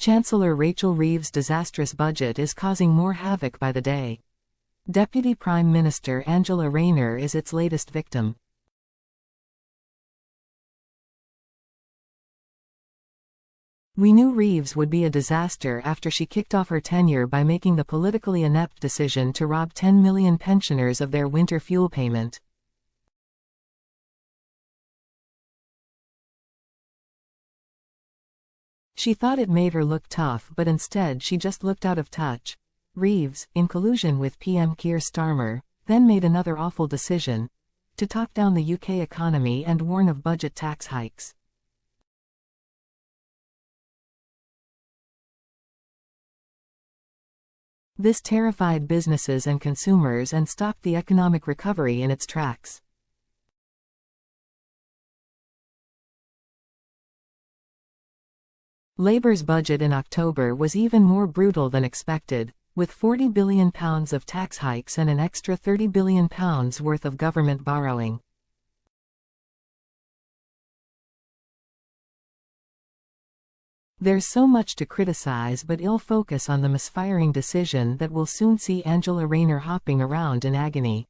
Chancellor Rachel Reeves' disastrous budget is causing more havoc by the day. Deputy Prime Minister Rayner is its latest victim. We knew Reeves would be a disaster after she kicked off her tenure by making the politically inept decision to rob 10 million pensioners of their winter fuel payment. She thought it made her look tough, but instead she just looked out of touch. Reeves, in collusion with PM Keir Starmer, then made another awful decision: to talk down the UK economy and warn of budget tax hikes. This terrified businesses and consumers and stopped the economic recovery in its tracks. Labour's budget in October was even more brutal than expected, with £40 billion of tax hikes and an extra £30 billion worth of government borrowing. There's so much to criticise but ill focus on the misfiring decision that will soon see Rayner hopping around in agony.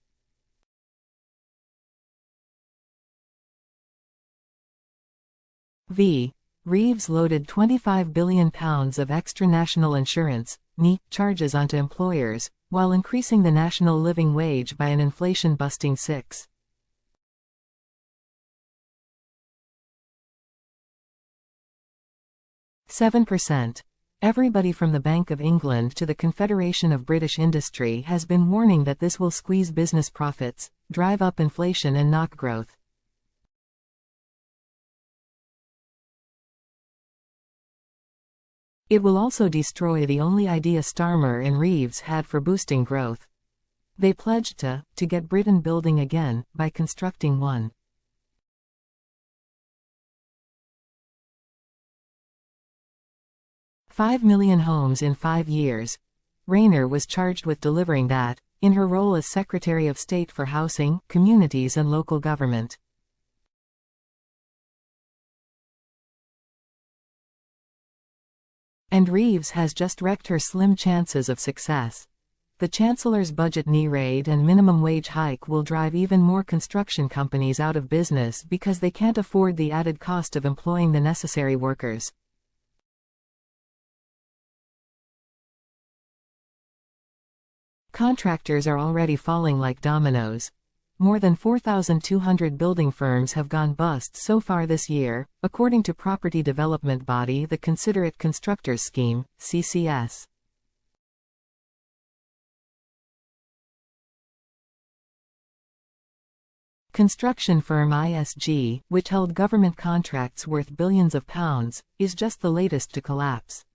Reeves loaded £25 billion of extra national insurance charges onto employers, while increasing the national living wage by an inflation-busting 6.7%. Everybody from the Bank of England to the Confederation of British Industry has been warning that this will squeeze business profits, drive up inflation and knock growth. It will also destroy the only idea Starmer and Reeves had for boosting growth. They pledged to get Britain building again, by constructing 1.5 million homes in 5 years. Rayner was charged with delivering that, in her role as Secretary of State for Housing, Communities and Local Government. And Reeves has just wrecked her slim chances of success. The Chancellor's budget knee raid and minimum wage hike will drive even more construction companies out of business because they can't afford the added cost of employing the necessary workers. Contractors are already falling like dominoes. More than 4,200 building firms have gone bust so far this year, according to property development body the Considerate Constructors Scheme, CCS. Construction firm ISG, which held government contracts worth billions of pounds, is just the latest to collapse.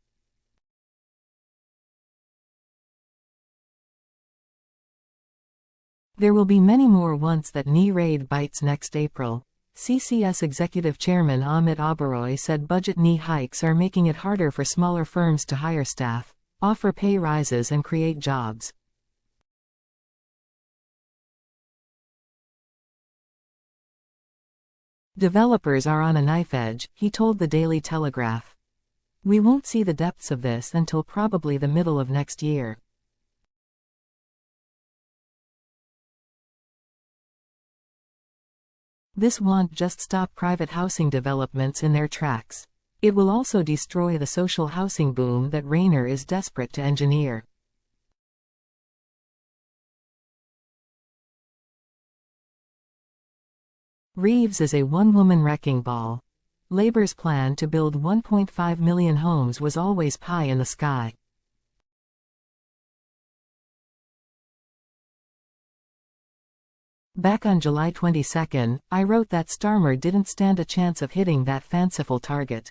There will be many more once that knee raid bites next April. CCS Executive Chairman Amit Oberoi said budget knee hikes are making it harder for smaller firms to hire staff, offer pay rises and create jobs. Developers are on a knife edge, he told the Daily Telegraph. We won't see the depths of this until probably the middle of next year. This won't just stop private housing developments in their tracks. It will also destroy the social housing boom that Rayner is desperate to engineer. Reeves is a one-woman wrecking ball. Labour's plan to build 1.5 million homes was always pie in the sky. Back on July 22, I wrote that Starmer didn't stand a chance of hitting that fanciful target.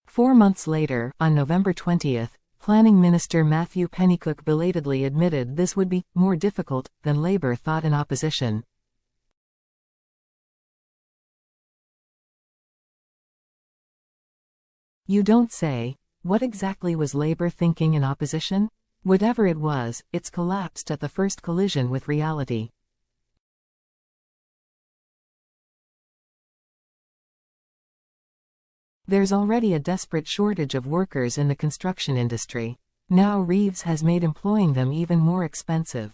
Four months later, on November 20, Planning Minister Matthew Pennycook belatedly admitted this would be more difficult than Labour thought in opposition. You don't say. What exactly was Labour thinking in opposition? Whatever it was, it's collapsed at the first collision with reality. There's already a desperate shortage of workers in the construction industry. Now Reeves has made employing them even more expensive.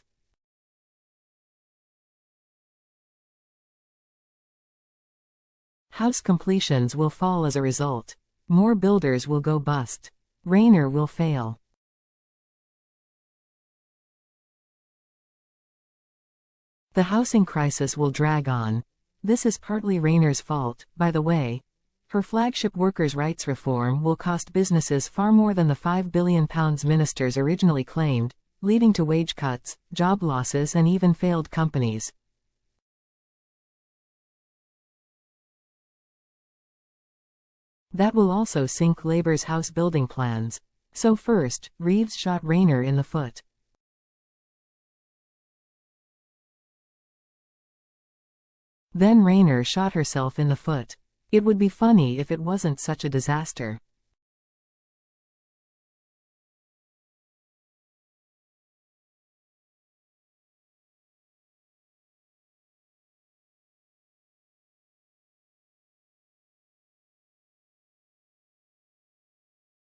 House completions will fall as a result. More builders will go bust. Rayner will fail. The housing crisis will drag on. This is partly Rayner's fault, by the way. Her flagship workers' rights reform will cost businesses far more than the £5 billion ministers originally claimed, leading to wage cuts, job losses and even failed companies. That will also sink Labour's house building plans. So first, Reeves shot Rayner in the foot. Then Rayner shot herself in the foot. It would be funny if it wasn't such a disaster.